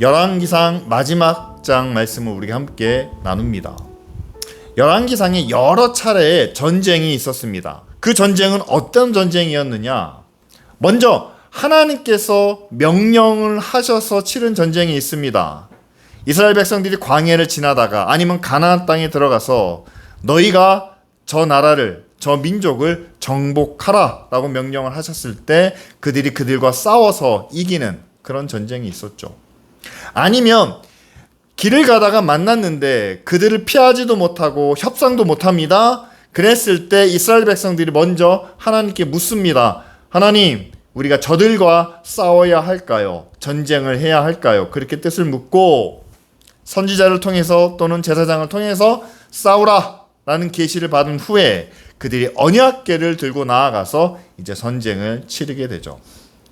열왕기상 마지막 장 말씀을 우리가 함께 나눕니다. 열왕기상에 여러 차례의 전쟁이 있었습니다. 그 전쟁은 어떤 전쟁이었느냐? 먼저 하나님께서 명령을 하셔서 치른 전쟁이 있습니다. 이스라엘 백성들이 광야를 지나다가 아니면 가나안 땅에 들어가서 너희가 저 나라를, 저 민족을 정복하라 라고 명령을 하셨을 때 그들이 그들과 싸워서 이기는 그런 전쟁이 있었죠. 아니면 길을 가다가 만났는데 그들을 피하지도 못하고 협상도 못합니다. 그랬을 때 이스라엘 백성들이 먼저 하나님께 묻습니다. 하나님, 우리가 저들과 싸워야 할까요? 전쟁을 해야 할까요? 그렇게 뜻을 묻고 선지자를 통해서 또는 제사장을 통해서 싸우라 라는 계시를 받은 후에 그들이 언약궤를 들고 나아가서 이제 전쟁을 치르게 되죠.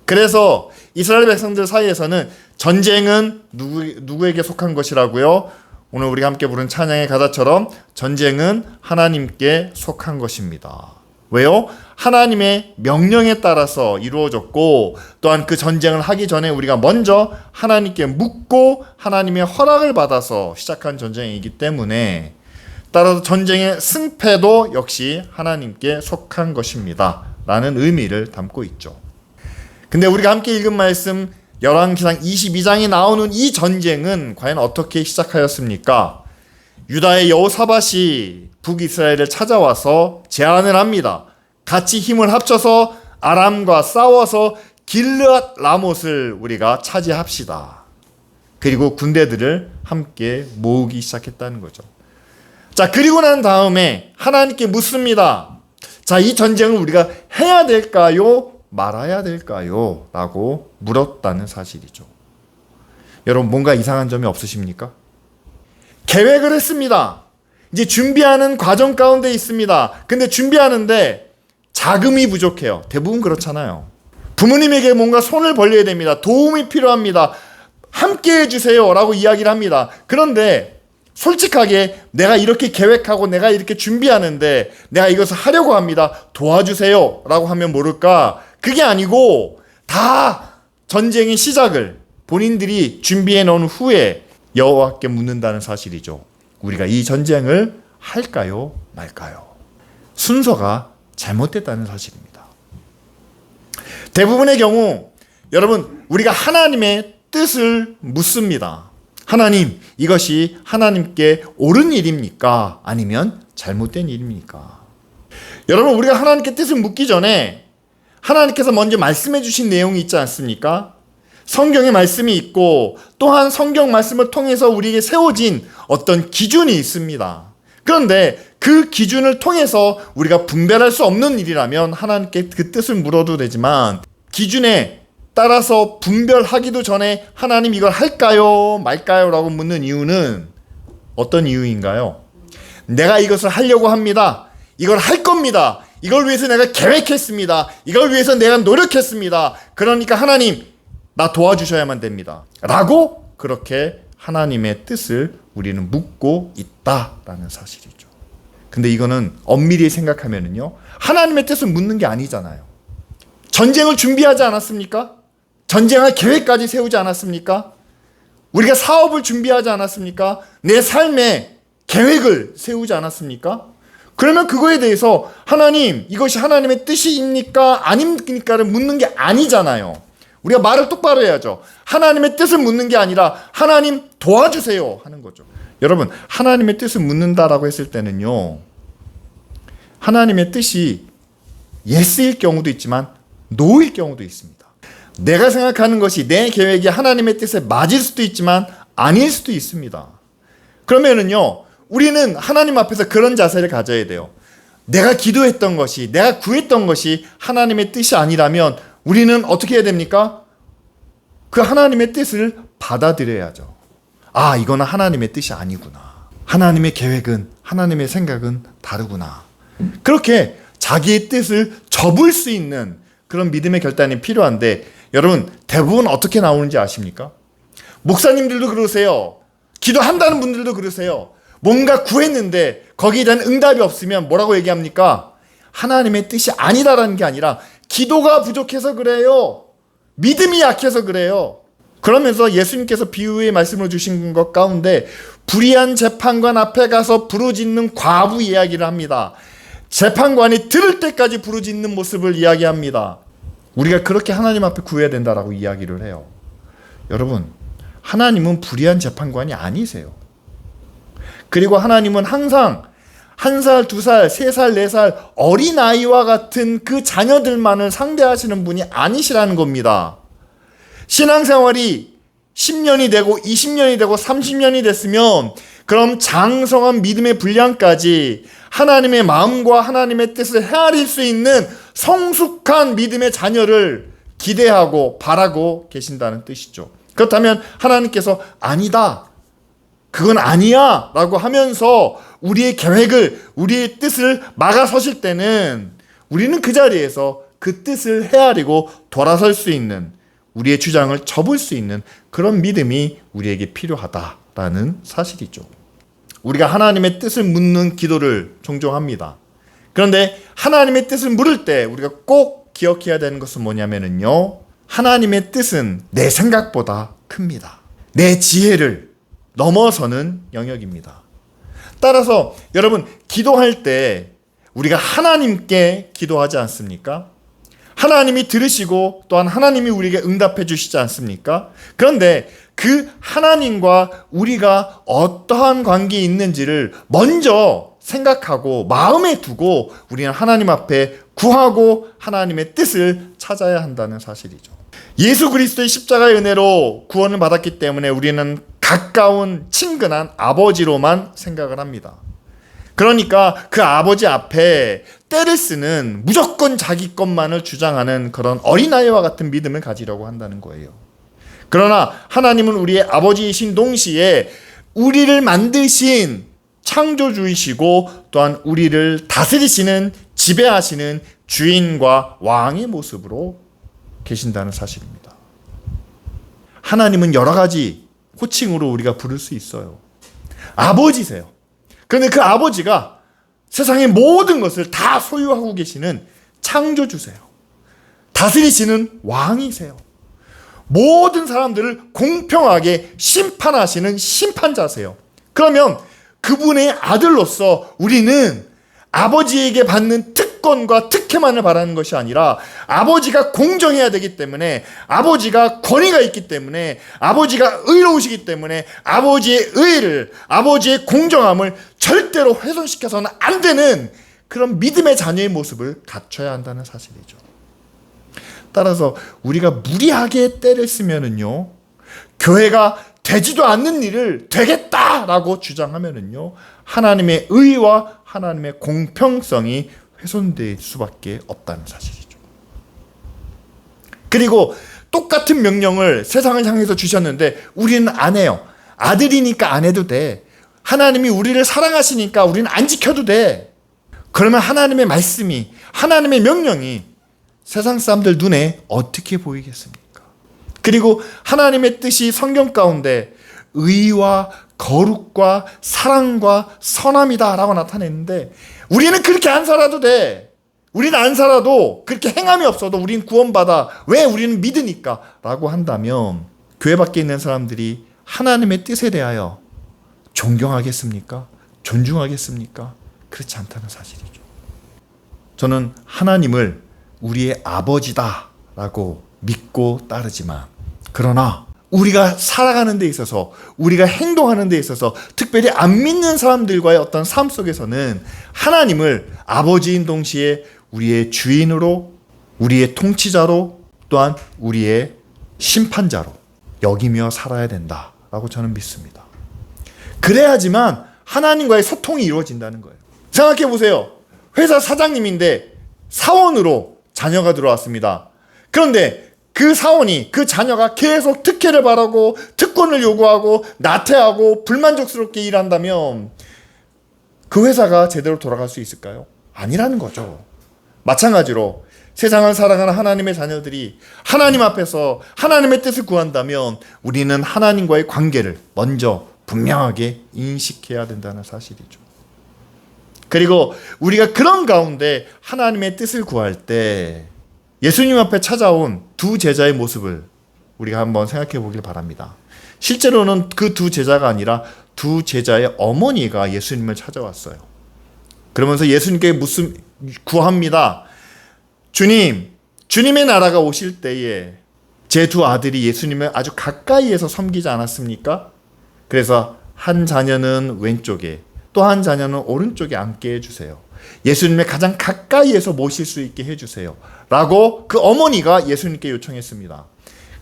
그래서 이스라엘 백성들 사이에서는 전쟁은 누구에게 속한 것이라고요? 오늘 우리가 함께 부른 찬양의 가사처럼 전쟁은 하나님께 속한 것입니다. 왜요? 하나님의 명령에 따라서 이루어졌고 또한 그 전쟁을 하기 전에 우리가 먼저 하나님께 묻고 하나님의 허락을 받아서 시작한 전쟁이기 때문에 따라서 전쟁의 승패도 역시 하나님께 속한 것입니다 라는 의미를 담고 있죠. 근데 우리가 함께 읽은 말씀 열왕기상 22장에 나오는 이 전쟁은 과연 어떻게 시작하였습니까? 유다의 여호사밧이 북이스라엘을 찾아와서 제안을 합니다. 같이 힘을 합쳐서 아람과 싸워서 길르앗 라못을 우리가 차지합시다. 그리고 군대들을 함께 모으기 시작했다는 거죠. 자, 그리고 난 다음에 하나님께 묻습니다. 자, 이 전쟁을 우리가 해야 될까요? 말아야 될까요? 라고 물었다는 사실이죠. 여러분, 뭔가 이상한 점이 없으십니까? 계획을 했습니다. 이제 준비하는 과정 가운데 있습니다. 근데 준비하는데 자금이 부족해요. 대부분 그렇잖아요. 부모님에게 뭔가 손을 벌려야 됩니다. 도움이 필요합니다. 함께 해주세요 라고 이야기를 합니다. 그런데 솔직하게 내가 이렇게 계획하고 내가 이렇게 준비하는데 내가 이것을 하려고 합니다. 도와주세요 라고 하면 모를까? 그게 아니고 다 전쟁의 시작을 본인들이 준비해 놓은 후에 여호와께 묻는다는 사실이죠. 우리가 이 전쟁을 할까요? 말까요? 순서가 잘못됐다는 사실입니다. 대부분의 경우 여러분, 우리가 하나님의 뜻을 묻습니다. 하나님, 이것이 하나님께 옳은 일입니까? 아니면 잘못된 일입니까? 여러분, 우리가 하나님께 뜻을 묻기 전에 하나님께서 먼저 말씀해 주신 내용이 있지 않습니까? 성경에 말씀이 있고 또한 성경 말씀을 통해서 우리에게 세워진 어떤 기준이 있습니다. 그런데 그 기준을 통해서 우리가 분별할 수 없는 일이라면 하나님께 그 뜻을 물어도 되지만 기준에 따라서 분별하기도 전에 하나님 이걸 할까요? 말까요? 라고 묻는 이유는 어떤 이유인가요? 내가 이것을 하려고 합니다. 이걸 할 겁니다. 이걸 위해서 내가 계획했습니다. 이걸 위해서 내가 노력했습니다. 그러니까 하나님, 나 도와주셔야만 됩니다. 라고 그렇게 하나님의 뜻을 우리는 묻고 있다라는 사실이죠. 근데 이거는 엄밀히 생각하면은요, 하나님의 뜻을 묻는 게 아니잖아요. 전쟁을 준비하지 않았습니까? 전쟁할 계획까지 세우지 않았습니까? 우리가 사업을 준비하지 않았습니까? 내 삶의 계획을 세우지 않았습니까? 그러면 그거에 대해서 하나님, 이것이 하나님의 뜻입니까? 아닙니까를 묻는 게 아니잖아요. 우리가 말을 똑바로 해야죠. 하나님의 뜻을 묻는 게 아니라 하나님 도와주세요 하는 거죠. 여러분, 하나님의 뜻을 묻는다라고 했을 때는요, 하나님의 뜻이 예스일 경우도 있지만 노일 경우도 있습니다. 내가 생각하는 것이 내 계획이 하나님의 뜻에 맞을 수도 있지만 아닐 수도 있습니다. 그러면은요, 우리는 하나님 앞에서 그런 자세를 가져야 돼요. 내가 기도했던 것이, 내가 구했던 것이 하나님의 뜻이 아니라면 우리는 어떻게 해야 됩니까? 그 하나님의 뜻을 받아들여야죠. 아, 이거는 하나님의 뜻이 아니구나. 하나님의 계획은, 하나님의 생각은 다르구나. 그렇게 자기의 뜻을 접을 수 있는 그런 믿음의 결단이 필요한데, 여러분, 대부분 어떻게 나오는지 아십니까? 목사님들도 그러세요. 기도한다는 분들도 그러세요. 뭔가 구했는데 거기에 대한 응답이 없으면 뭐라고 얘기합니까? 하나님의 뜻이 아니다라는 게 아니라 기도가 부족해서 그래요. 믿음이 약해서 그래요. 그러면서 예수님께서 비유의 말씀을 주신 것 가운데 불의한 재판관 앞에 가서 부르짖는 과부 이야기를 합니다. 재판관이 들을 때까지 부르짖는 모습을 이야기합니다. 우리가 그렇게 하나님 앞에 구해야 된다라고 이야기를 해요. 여러분, 하나님은 불의한 재판관이 아니세요. 그리고 하나님은 항상 1살, 2살, 3살, 4살 어린아이와 같은 그 자녀들만을 상대하시는 분이 아니시라는 겁니다. 신앙생활이 10년이 되고 20년이 되고 30년이 됐으면 그럼 장성한 믿음의 분량까지 하나님의 마음과 하나님의 뜻을 헤아릴 수 있는 성숙한 믿음의 자녀를 기대하고 바라고 계신다는 뜻이죠. 그렇다면 하나님께서 아니다, 그건 아니야 라고 하면서 우리의 계획을, 우리의 뜻을 막아서실 때는 우리는 그 자리에서 그 뜻을 헤아리고 돌아설 수 있는, 우리의 주장을 접을 수 있는 그런 믿음이 우리에게 필요하다라는 사실이죠. 우리가 하나님의 뜻을 묻는 기도를 종종 합니다. 그런데 하나님의 뜻을 물을 때 우리가 꼭 기억해야 되는 것은 뭐냐면요, 하나님의 뜻은 내 생각보다 큽니다. 내 지혜를 넘어서는 영역입니다. 따라서 여러분, 기도할 때 우리가 하나님께 기도하지 않습니까? 하나님이 들으시고 또한 하나님이 우리에게 응답해 주시지 않습니까? 그런데 그 하나님과 우리가 어떠한 관계에 있는지를 먼저 생각하고 마음에 두고 우리는 하나님 앞에 구하고 하나님의 뜻을 찾아야 한다는 사실이죠. 예수 그리스도의 십자가의 은혜로 구원을 받았기 때문에 우리는 가까운 친근한 아버지로만 생각을 합니다. 그러니까 그 아버지 앞에 때를 쓰는, 무조건 자기 것만을 주장하는 그런 어린아이와 같은 믿음을 가지려고 한다는 거예요. 그러나 하나님은 우리의 아버지이신 동시에 우리를 만드신 창조주이시고 또한 우리를 다스리시는, 지배하시는 주인과 왕의 모습으로 계신다는 사실입니다. 하나님은 여러 가지 호칭으로 우리가 부를 수 있어요. 아버지세요. 그런데 그 아버지가 세상의 모든 것을 다 소유하고 계시는 창조주세요. 다스리시는 왕이세요. 모든 사람들을 공평하게 심판하시는 심판자세요. 그러면 그분의 아들로서 우리는 아버지에게 받는 특권과 특혜만을 바라는 것이 아니라 아버지가 공정해야 되기 때문에, 아버지가 권위가 있기 때문에, 아버지가 의로우시기 때문에 아버지의 의를, 아버지의 공정함을 절대로 훼손시켜서는 안 되는 그런 믿음의 자녀의 모습을 갖춰야 한다는 사실이죠. 따라서 우리가 무리하게 때를 쓰면은요, 교회가 되지도 않는 일을 되겠다라고 주장하면은요, 하나님의 의와 하나님의 공평성이 훼손될 수밖에 없다는 사실이죠. 그리고 똑같은 명령을 세상을 향해서 주셨는데 우리는 안 해요. 아들이니까 안 해도 돼. 하나님이 우리를 사랑하시니까 우리는 안 지켜도 돼. 그러면 하나님의 말씀이, 하나님의 명령이 세상 사람들 눈에 어떻게 보이겠습니까? 그리고 하나님의 뜻이 성경 가운데 의와 거룩과 사랑과 선함이다 라고 나타냈는데 우리는 그렇게 안 살아도 돼. 우리는 안 살아도, 그렇게 행함이 없어도 우리는 구원받아. 왜? 우리는 믿으니까 라고 한다면 교회 밖에 있는 사람들이 하나님의 뜻에 대하여 존경하겠습니까? 존중하겠습니까? 그렇지 않다는 사실이죠. 저는 하나님을 우리의 아버지다 라고 믿고 따르지만, 그러나 우리가 살아가는 데 있어서, 우리가 행동하는 데 있어서, 특별히 안 믿는 사람들과의 어떤 삶 속에서는 하나님을 아버지인 동시에 우리의 주인으로, 우리의 통치자로, 또한 우리의 심판자로 여기며 살아야 된다라고 저는 믿습니다. 그래야지만 하나님과의 소통이 이루어진다는 거예요. 생각해 보세요. 회사 사장님인데 사원으로 자녀가 들어왔습니다. 그런데 그 사원이, 그 자녀가 계속 특혜를 바라고 특권을 요구하고 나태하고 불만족스럽게 일한다면 그 회사가 제대로 돌아갈 수 있을까요? 아니라는 거죠. 마찬가지로 세상을 살아가는 하나님의 자녀들이 하나님 앞에서 하나님의 뜻을 구한다면 우리는 하나님과의 관계를 먼저 분명하게 인식해야 된다는 사실이죠. 그리고 우리가 그런 가운데 하나님의 뜻을 구할 때 예수님 앞에 찾아온 두 제자의 모습을 우리가 한번 생각해 보길 바랍니다. 실제로는 그 두 제자가 아니라 두 제자의 어머니가 예수님을 찾아왔어요. 그러면서 예수님께 구합니다. 주님, 주님의 나라가 오실 때에 제 두 아들이 예수님을 아주 가까이에서 섬기지 않았습니까? 그래서 한 자녀는 왼쪽에 또 한 자녀는 오른쪽에 앉게 해주세요. 예수님의 가장 가까이에서 모실 수 있게 해주세요. 라고 그 어머니가 예수님께 요청했습니다.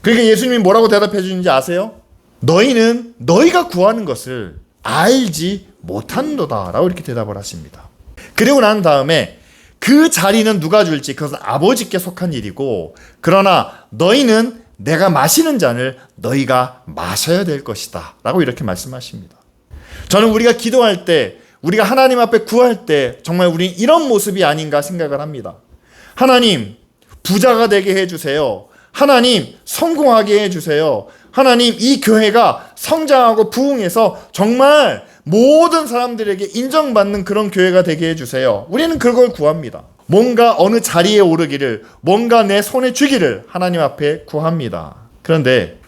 그러니까 예수님이 뭐라고 대답해 주는지 아세요? 너희는 너희가 구하는 것을 알지 못한도다 라고 이렇게 대답을 하십니다. 그리고 난 다음에 그 자리는 누가 줄지 그것은 아버지께 속한 일이고, 그러나 너희는 내가 마시는 잔을 너희가 마셔야 될 것이다 라고 이렇게 말씀하십니다. 저는 우리가 기도할 때, 우리가 하나님 앞에 구할 때 정말 우리는 이런 모습이 아닌가 생각을 합니다. 하나님, 부자가 되게 해주세요. 하나님, 성공하게 해주세요. 하나님, 이 교회가 성장하고 부흥해서 정말 모든 사람들에게 인정받는 그런 교회가 되게 해주세요. 우리는 그걸 구합니다. 뭔가 어느 자리에 오르기를, 뭔가 내 손에 쥐기를 하나님 앞에 구합니다. 그런데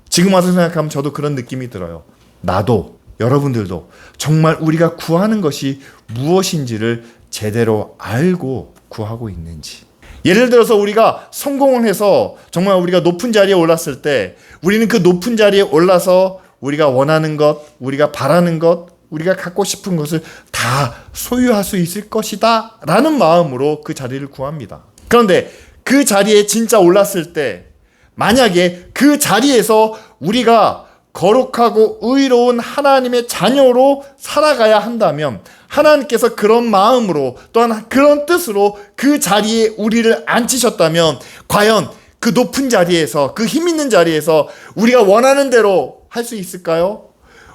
지금 와서 생각하면 저도 그런 느낌이 들어요. 나도, 여러분들도 정말 우리가 구하는 것이 무엇인지를 제대로 알고 구하고 있는지. 예를 들어서 우리가 성공을 해서 정말 우리가 높은 자리에 올랐을 때 우리는 그 높은 자리에 올라서 우리가 원하는 것, 우리가 바라는 것, 우리가 갖고 싶은 것을 다 소유할 수 있을 것이다 라는 마음으로 그 자리를 구합니다. 그런데 그 자리에 진짜 올랐을 때 만약에 그 자리에서 우리가 거룩하고 의로운 하나님의 자녀로 살아가야 한다면 하나님께서 그런 마음으로 또한 그런 뜻으로 그 자리에 우리를 앉히셨다면 과연 그 높은 자리에서, 그 힘 있는 자리에서 우리가 원하는 대로 할 수 있을까요?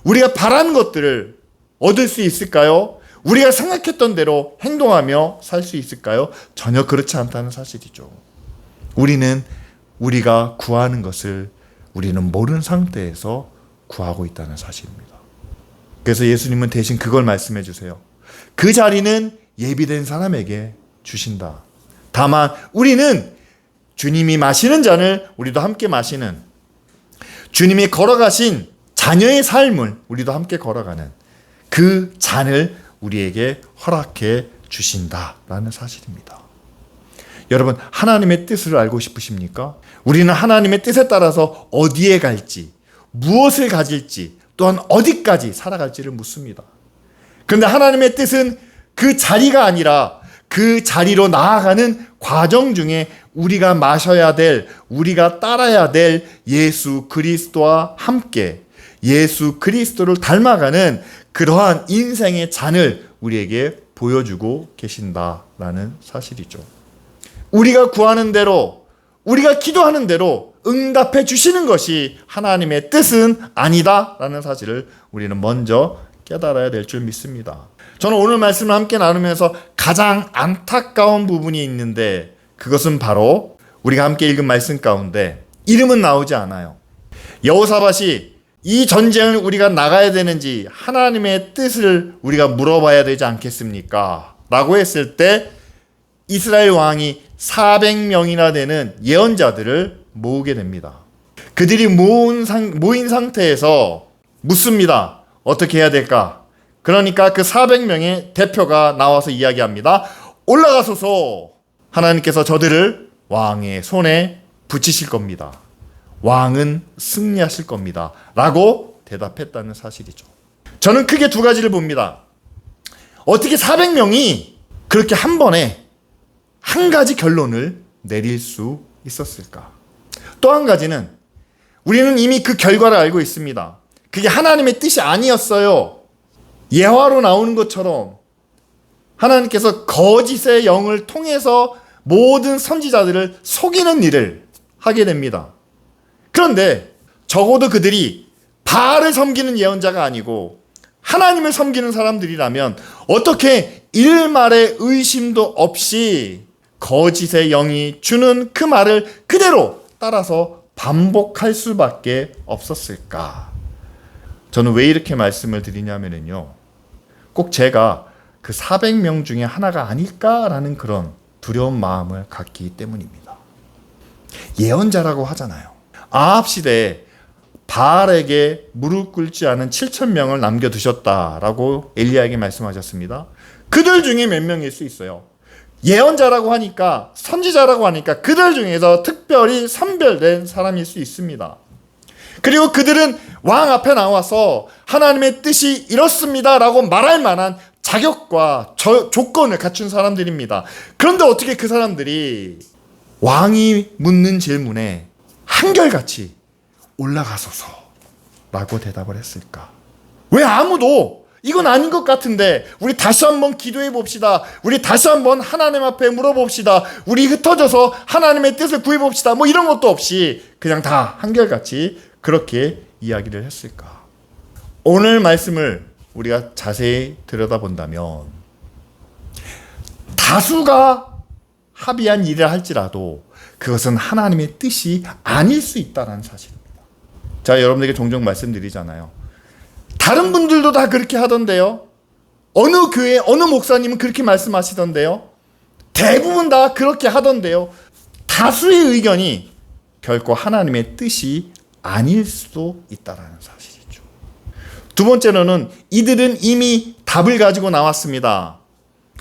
우리가 바라는 것들을 얻을 수 있을까요? 우리가 생각했던 대로 행동하며 살 수 있을까요? 전혀 그렇지 않다는 사실이죠. 우리는 우리가 구하는 것을 우리는 모르는 상태에서 구하고 있다는 사실입니다. 그래서 예수님은 대신 그걸 말씀해 주세요. 그 자리는 예비된 사람에게 주신다. 다만 우리는 주님이 마시는 잔을 우리도 함께 마시는, 주님이 걸어가신 자녀의 삶을 우리도 함께 걸어가는 그 잔을 우리에게 허락해 주신다라는 사실입니다. 여러분, 하나님의 뜻을 알고 싶으십니까? 우리는 하나님의 뜻에 따라서 어디에 갈지, 무엇을 가질지, 또한 어디까지 살아갈지를 묻습니다. 그런데 하나님의 뜻은 그 자리가 아니라 그 자리로 나아가는 과정 중에 우리가 마셔야 될, 우리가 따라야 될 예수 그리스도와 함께 예수 그리스도를 닮아가는 그러한 인생의 잔을 우리에게 보여주고 계신다라는 사실이죠. 우리가 구하는 대로, 우리가 기도하는 대로 응답해 주시는 것이 하나님의 뜻은 아니다라는 사실을 우리는 먼저 깨달아야 될 줄 믿습니다. 저는 오늘 말씀을 함께 나누면서 가장 안타까운 부분이 있는데 그것은 바로 우리가 함께 읽은 말씀 가운데 이름은 나오지 않아요. 여호사밧이 이 전쟁을 우리가 나가야 되는지 하나님의 뜻을 우리가 물어봐야 되지 않겠습니까? 라고 했을 때 이스라엘 왕이 400명이나 되는 예언자들을 모으게 됩니다. 그들이 모인 상태에서 묻습니다. 어떻게 해야 될까? 그러니까 그 400명의 대표가 나와서 이야기합니다. 올라가소서. 하나님께서 저들을 왕의 손에 붙이실 겁니다. 왕은 승리하실 겁니다. 라고 대답했다는 사실이죠. 저는 크게 두 가지를 봅니다. 어떻게 400명이 그렇게 한 번에 한 가지 결론을 내릴 수 있었을까? 또 한 가지는 우리는 이미 그 결과를 알고 있습니다. 그게 하나님의 뜻이 아니었어요. 예화로 나오는 것처럼 하나님께서 거짓의 영을 통해서 모든 선지자들을 속이는 일을 하게 됩니다. 그런데 적어도 그들이 바알을 섬기는 예언자가 아니고 하나님을 섬기는 사람들이라면 어떻게 일말의 의심도 없이 거짓의 영이 주는 그 말을 그대로 따라서 반복할 수밖에 없었을까? 저는 왜 이렇게 말씀을 드리냐면요, 꼭 제가 그 400명 중에 하나가 아닐까라는 그런 두려운 마음을 갖기 때문입니다. 예언자라고 하잖아요. 아합 시대에 바알에게 무릎 꿇지 않은 7,000명을 남겨두셨다라고 엘리야에게 말씀하셨습니다. 그들 중에 몇 명일 수 있어요. 예언자라고 하니까, 선지자라고 하니까 그들 중에서 특별히 선별된 사람일 수 있습니다. 그리고 그들은 왕 앞에 나와서 하나님의 뜻이 이렇습니다 라고 말할 만한 자격과 조건을 갖춘 사람들입니다. 그런데 어떻게 그 사람들이 왕이 묻는 질문에 한결같이 올라가소서 라고 대답을 했을까? 왜 아무도 이건 아닌 것 같은데 우리 다시 한번 기도해 봅시다, 우리 다시 한번 하나님 앞에 물어봅시다, 우리 흩어져서 하나님의 뜻을 구해 봅시다, 뭐 이런 것도 없이 그냥 다 한결같이 그렇게 이야기를 했을까? 오늘 말씀을 우리가 자세히 들여다본다면 다수가 합의한 일을 할지라도 그것은 하나님의 뜻이 아닐 수 있다는 사실입니다. 제가 여러분에게 종종 말씀드리잖아요. 다른 분들도 다 그렇게 하던데요. 어느 교회, 어느 목사님은 그렇게 말씀하시던데요. 대부분 다 그렇게 하던데요. 다수의 의견이 결코 하나님의 뜻이 아닐 수도 있다는 사실이죠. 두 번째로는 이들은 이미 답을 가지고 나왔습니다.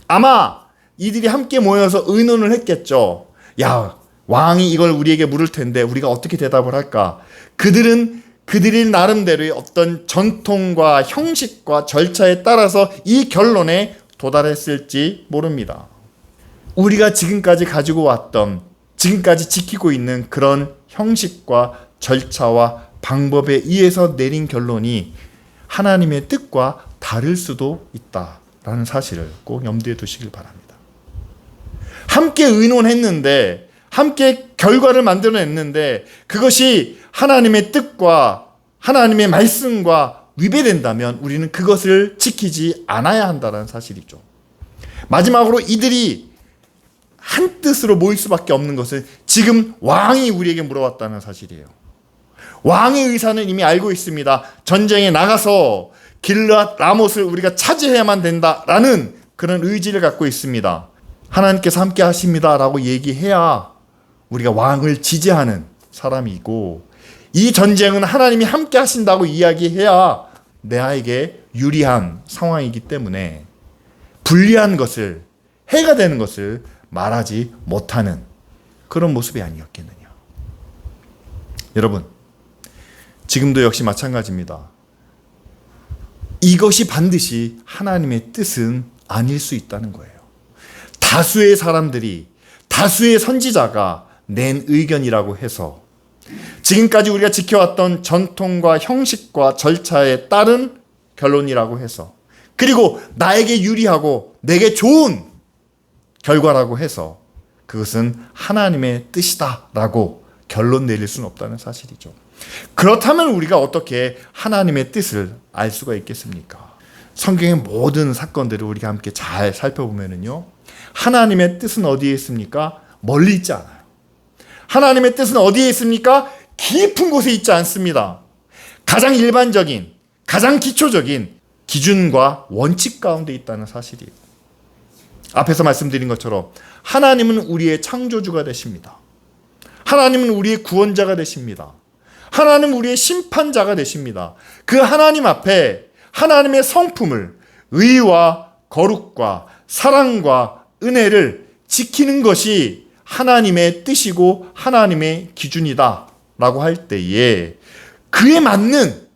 아마 이들이 함께 모여서 의논을 했겠죠. 야, 왕이 이걸 우리에게 물을 텐데 우리가 어떻게 대답을 할까? 그들은 그들이 나름대로의 어떤 전통과 형식과 절차에 따라서 이 결론에 도달했을지 모릅니다. 우리가 지금까지 가지고 왔던, 지금까지 지키고 있는 그런 형식과 절차와 방법에 의해서 내린 결론이 하나님의 뜻과 다를 수도 있다라는 사실을 꼭 염두에 두시길 바랍니다. 함께 의논했는데, 함께 결과를 만들어냈는데 그것이 하나님의 뜻과 하나님의 말씀과 위배된다면 우리는 그것을 지키지 않아야 한다는 사실이죠. 마지막으로 이들이 한 뜻으로 모일 수밖에 없는 것은 지금 왕이 우리에게 물어왔다는 사실이에요. 왕의 의사는 이미 알고 있습니다. 전쟁에 나가서 길르앗 라못을 우리가 차지해야만 된다라는 그런 의지를 갖고 있습니다. 하나님께서 함께 하십니다라고 얘기해야 우리가 왕을 지지하는 사람이고, 이 전쟁은 하나님이 함께 하신다고 이야기해야 내에게 유리한 상황이기 때문에 불리한 것을, 해가 되는 것을 말하지 못하는 그런 모습이 아니었겠느냐. 여러분, 지금도 역시 마찬가지입니다. 이것이 반드시 하나님의 뜻은 아닐 수 있다는 거예요. 다수의 사람들이, 다수의 선지자가 낸 의견이라고 해서 지금까지 우리가 지켜왔던 전통과 형식과 절차에 따른 결론이라고 해서, 그리고 나에게 유리하고 내게 좋은 결과라고 해서 그것은 하나님의 뜻이다라고 결론 내릴 수는 없다는 사실이죠. 그렇다면 우리가 어떻게 하나님의 뜻을 알 수가 있겠습니까? 성경의 모든 사건들을 우리가 함께 잘 살펴보면요, 하나님의 뜻은 어디에 있습니까? 멀리 있지 않아요. 하나님의 뜻은 어디에 있습니까? 깊은 곳에 있지 않습니다. 가장 일반적인, 가장 기초적인 기준과 원칙 가운데 있다는 사실이에요. 앞에서 말씀드린 것처럼 하나님은 우리의 창조주가 되십니다. 하나님은 우리의 구원자가 되십니다. 하나님은 우리의 심판자가 되십니다. 그 하나님 앞에 하나님의 성품을, 의와 거룩과 사랑과 은혜를 지키는 것이 하나님의 뜻이고 하나님의 기준이다 라고 할 때에 그에 맞는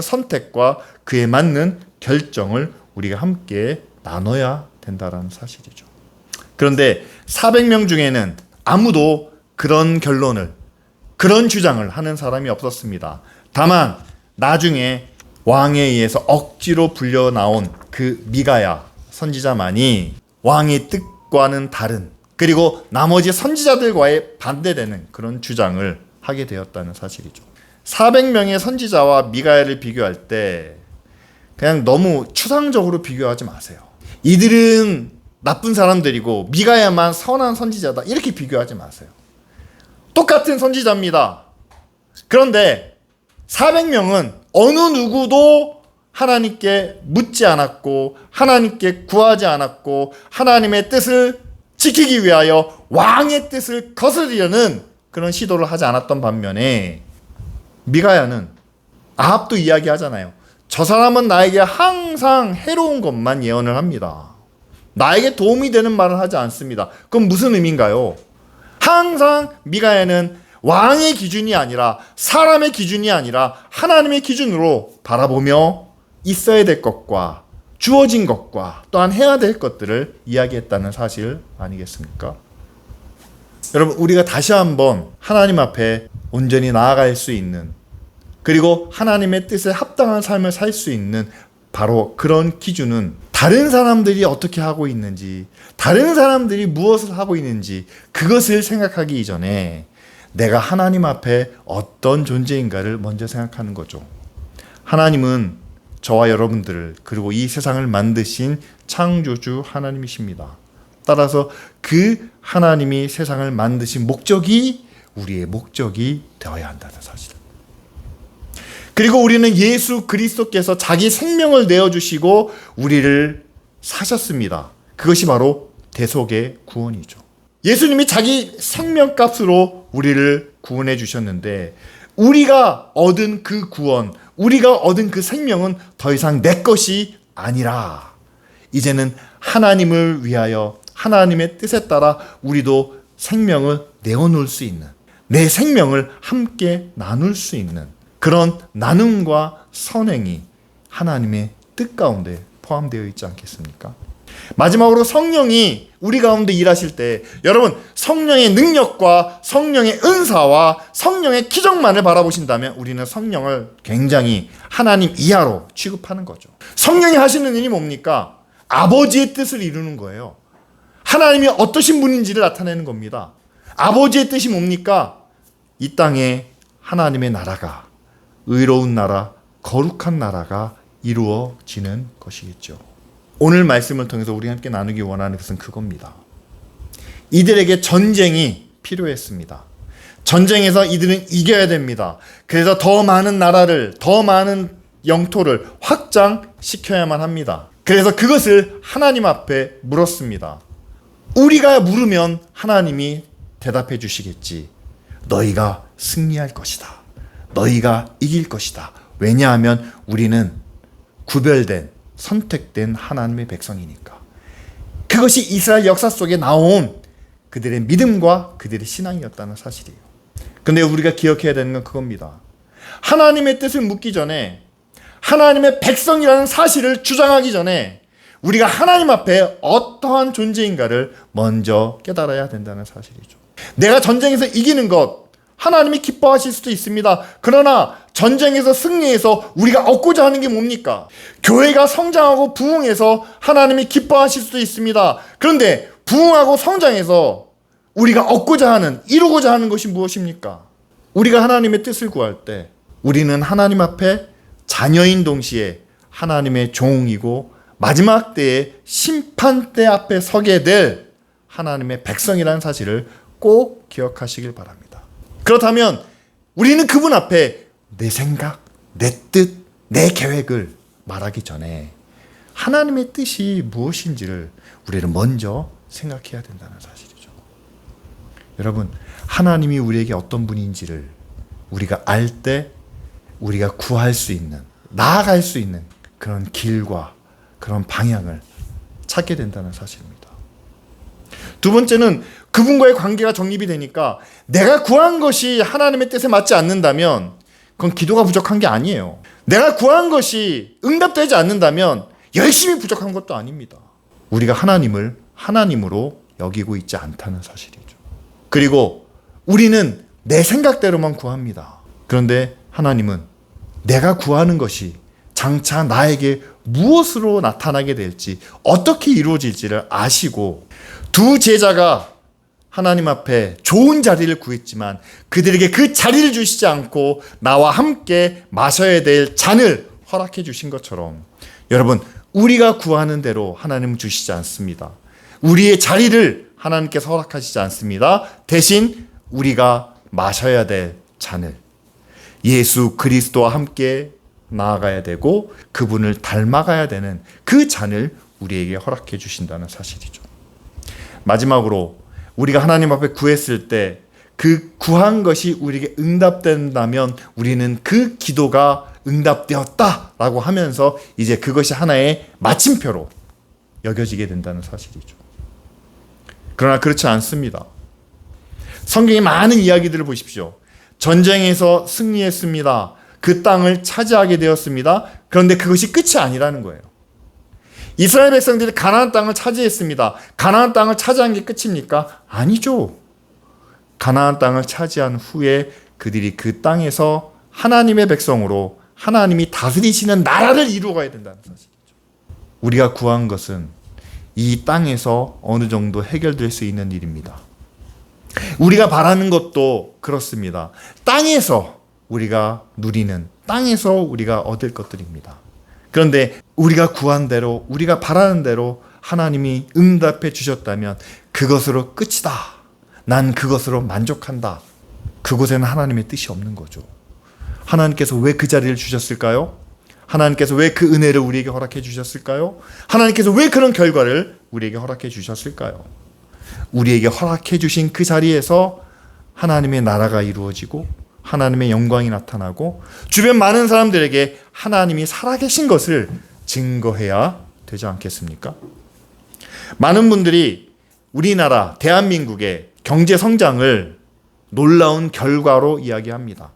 선택과 그에 맞는 결정을 우리가 함께 나눠야 된다는 사실이죠. 그런데 400명 중에는 아무도 그런 결론을, 그런 주장을 하는 사람이 없었습니다. 다만 나중에 왕에 의해서 억지로 불려 나온 그 미가야 선지자만이 왕의 뜻과는 다른, 그리고 나머지 선지자들과의 반대되는 그런 주장을 하게 되었다는 사실이죠. 400명의 선지자와 미가야를 비교할 때 그냥 너무 추상적으로 비교하지 마세요. 이들은 나쁜 사람들이고 미가야만 선한 선지자다, 이렇게 비교하지 마세요. 똑같은 선지자입니다. 그런데 400명은 어느 누구도 하나님께 묻지 않았고 하나님께 구하지 않았고 하나님의 뜻을 지키기 위하여 왕의 뜻을 거스르려는 그런 시도를 하지 않았던 반면에 미가야는 아합도 이야기하잖아요. 저 사람은 나에게 항상 해로운 것만 예언을 합니다. 나에게 도움이 되는 말을 하지 않습니다. 그럼 무슨 의미인가요? 항상 미가야는 왕의 기준이 아니라 사람의 기준이 아니라 하나님의 기준으로 바라보며 있어야 될 것과 주어진 것과 또한 해야 될 것들을 이야기했다는 사실 아니겠습니까? 여러분, 우리가 다시 한번 하나님 앞에 온전히 나아갈 수 있는, 그리고 하나님의 뜻에 합당한 삶을 살 수 있는 바로 그런 기준은 다른 사람들이 어떻게 하고 있는지, 다른 사람들이 무엇을 하고 있는지 그것을 생각하기 이전에 내가 하나님 앞에 어떤 존재인가를 먼저 생각하는 거죠. 하나님은 저와 여러분들을, 그리고 이 세상을 만드신 창조주 하나님이십니다. 따라서 그 하나님이 세상을 만드신 목적이 우리의 목적이 되어야 한다는 사실. 그리고 우리는 예수 그리스도께서 자기 생명을 내어주시고 우리를 사셨습니다. 그것이 바로 대속의 구원이죠. 예수님이 자기 생명값으로 우리를 구원해 주셨는데, 우리가 얻은 그 구원, 우리가 얻은 그 생명은 더 이상 내 것이 아니라 이제는 하나님을 위하여 하나님의 뜻에 따라 우리도 생명을 내어놓을 수 있는, 내 생명을 함께 나눌 수 있는 그런 나눔과 선행이 하나님의 뜻 가운데 포함되어 있지 않겠습니까? 마지막으로 성령이 우리 가운데 일하실 때, 여러분, 성령의 능력과 성령의 은사와 성령의 기적만을 바라보신다면 우리는 성령을 굉장히 하나님 이하로 취급하는 거죠. 성령이 하시는 일이 뭡니까? 아버지의 뜻을 이루는 거예요. 하나님이 어떠신 분인지를 나타내는 겁니다. 아버지의 뜻이 뭡니까? 이 땅에 하나님의 나라가, 의로운 나라, 거룩한 나라가 이루어지는 것이겠죠. 오늘 말씀을 통해서 우리 함께 나누기 원하는 것은 그겁니다. 이들에게 전쟁이 필요했습니다. 전쟁에서 이들은 이겨야 됩니다. 그래서 더 많은 나라를, 더 많은 영토를 확장시켜야만 합니다. 그래서 그것을 하나님 앞에 물었습니다. 우리가 물으면 하나님이 대답해 주시겠지. 너희가 승리할 것이다. 너희가 이길 것이다. 왜냐하면 우리는 구별된, 선택된 하나님의 백성이니까. 그것이 이스라엘 역사 속에 나온 그들의 믿음과 그들의 신앙이었다는 사실이에요. 근데 우리가 기억해야 되는 건 그겁니다. 하나님의 뜻을 묻기 전에, 하나님의 백성이라는 사실을 주장하기 전에 우리가 하나님 앞에 어떠한 존재인가를 먼저 깨달아야 된다는 사실이죠. 내가 전쟁에서 이기는 것, 하나님이 기뻐하실 수도 있습니다. 그러나 전쟁에서 승리해서 우리가 얻고자 하는 게 뭡니까? 교회가 성장하고 부흥해서 하나님이 기뻐하실 수도 있습니다. 그런데 부흥하고 성장해서 우리가 얻고자 하는, 이루고자 하는 것이 무엇입니까? 우리가 하나님의 뜻을 구할 때 우리는 하나님 앞에 자녀인 동시에 하나님의 종이고 마지막 때에 심판대 앞에 서게 될 하나님의 백성이라는 사실을 꼭 기억하시길 바랍니다. 그렇다면 우리는 그분 앞에 내 생각, 내 뜻, 내 계획을 말하기 전에 하나님의 뜻이 무엇인지를 우리는 먼저 생각해야 된다는 사실이죠. 여러분, 하나님이 우리에게 어떤 분인지를 우리가 알 때 우리가 구할 수 있는, 나아갈 수 있는 그런 길과 그런 방향을 찾게 된다는 사실입니다. 두 번째는 그분과의 관계가 정립이 되니까 내가 구한 것이 하나님의 뜻에 맞지 않는다면 그건 기도가 부족한 게 아니에요. 내가 구한 것이 응답되지 않는다면 열심히 부족한 것도 아닙니다. 우리가 하나님을 하나님으로 여기고 있지 않다는 사실이죠. 그리고 우리는 내 생각대로만 구합니다. 그런데 하나님은 내가 구하는 것이 장차 나에게 무엇으로 나타나게 될지, 어떻게 이루어질지를 아시고, 두 제자가 하나님 앞에 좋은 자리를 구했지만 그들에게 그 자리를 주시지 않고 나와 함께 마셔야 될 잔을 허락해 주신 것처럼, 여러분, 우리가 구하는 대로 하나님은 주시지 않습니다. 우리의 자리를 하나님께서 허락하시지 않습니다. 대신 우리가 마셔야 될 잔을, 예수 그리스도와 함께 나아가야 되고 그분을 닮아가야 되는 그 잔을 우리에게 허락해 주신다는 사실이죠. 마지막으로 우리가 하나님 앞에 구했을 때 그 구한 것이 우리에게 응답된다면 우리는 그 기도가 응답되었다라고 하면서 이제 그것이 하나의 마침표로 여겨지게 된다는 사실이죠. 그러나 그렇지 않습니다. 성경의 많은 이야기들을 보십시오. 전쟁에서 승리했습니다. 그 땅을 차지하게 되었습니다. 그런데 그것이 끝이 아니라는 거예요. 이스라엘 백성들이 가나안 땅을 차지했습니다. 가나안 땅을 차지한 게 끝입니까? 아니죠. 가나안 땅을 차지한 후에 그들이 그 땅에서 하나님의 백성으로 하나님이 다스리시는 나라를 이루어가야 된다는 사실이죠. 우리가 구한 것은 이 땅에서 어느 정도 해결될 수 있는 일입니다. 우리가 바라는 것도 그렇습니다. 땅에서 우리가 누리는, 땅에서 우리가 얻을 것들입니다. 그런데 우리가 구한 대로, 우리가 바라는 대로 하나님이 응답해 주셨다면 그것으로 끝이다. 난 그것으로 만족한다. 그곳에는 하나님의 뜻이 없는 거죠. 하나님께서 왜 그 자리를 주셨을까요? 하나님께서 왜 그 은혜를 우리에게 허락해 주셨을까요? 하나님께서 왜 그런 결과를 우리에게 허락해 주셨을까요? 우리에게 허락해 주신 그 자리에서 하나님의 나라가 이루어지고 하나님의 영광이 나타나고 주변 많은 사람들에게 하나님이 살아계신 것을 증거해야 되지 않겠습니까? 많은 분들이 우리나라 대한민국의 경제 성장을 놀라운 결과로 이야기합니다.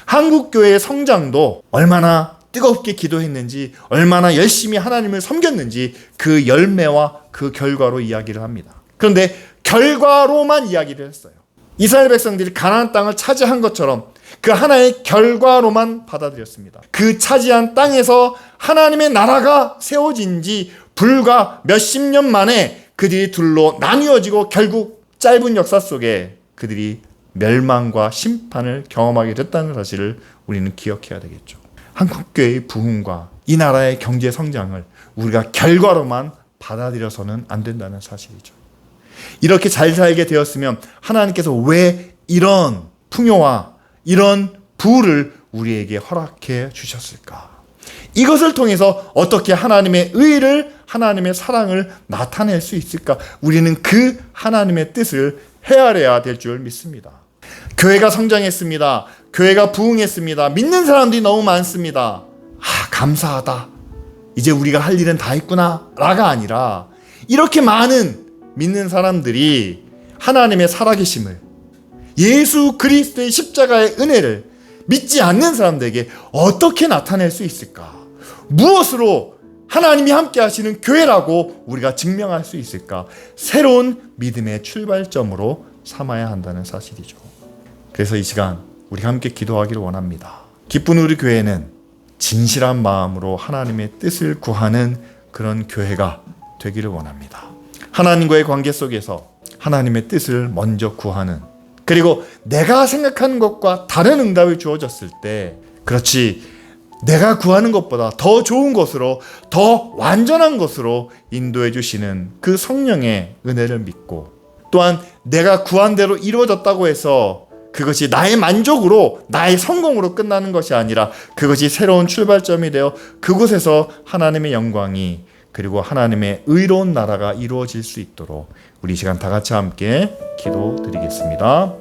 한국교회의 성장도 얼마나 뜨겁게 기도했는지, 얼마나 열심히 하나님을 섬겼는지 그 열매와 그 결과로 이야기를 합니다. 그런데 결과로만 이야기를 했어요. 이스라엘 백성들이 가나안 땅을 차지한 것처럼 그 하나의 결과로만 받아들였습니다. 그 차지한 땅에서 하나님의 나라가 세워진 지 불과 몇십 년 만에 그들이 둘로 나뉘어지고 결국 짧은 역사 속에 그들이 멸망과 심판을 경험하게 됐다는 사실을 우리는 기억해야 되겠죠. 한국교회의 부흥과 이 나라의 경제 성장을 우리가 결과로만 받아들여서는 안 된다는 사실이죠. 이렇게 잘 살게 되었으면 하나님께서 왜 이런 풍요와 이런 부를 우리에게 허락해 주셨을까? 이것을 통해서 어떻게 하나님의 의를, 하나님의 사랑을 나타낼 수 있을까? 우리는 그 하나님의 뜻을 헤아려야 될 줄 믿습니다. 교회가 성장했습니다. 교회가 부흥했습니다. 믿는 사람들이 너무 많습니다. 감사하다. 이제 우리가 할 일은 다 했구나 라가 아니라 이렇게 많은 믿는 사람들이 하나님의 살아계심을, 예수 그리스도의 십자가의 은혜를 믿지 않는 사람들에게 어떻게 나타낼 수 있을까? 무엇으로 하나님이 함께 하시는 교회라고 우리가 증명할 수 있을까? 새로운 믿음의 출발점으로 삼아야 한다는 사실이죠. 그래서 이 시간 우리 함께 기도하기를 원합니다. 기쁜 우리 교회는 진실한 마음으로 하나님의 뜻을 구하는 그런 교회가 되기를 원합니다. 하나님과의 관계 속에서 하나님의 뜻을 먼저 구하는, 그리고 내가 생각하는 것과 다른 응답이 주어졌을 때, 그렇지, 내가 구하는 것보다 더 좋은 것으로, 더 완전한 것으로 인도해 주시는 그 성령의 은혜를 믿고, 또한 내가 구한 대로 이루어졌다고 해서 그것이 나의 만족으로, 나의 성공으로 끝나는 것이 아니라 그것이 새로운 출발점이 되어 그곳에서 하나님의 영광이, 그리고 하나님의 의로운 나라가 이루어질 수 있도록 우리 시간 다 같이 함께 기도드리겠습니다.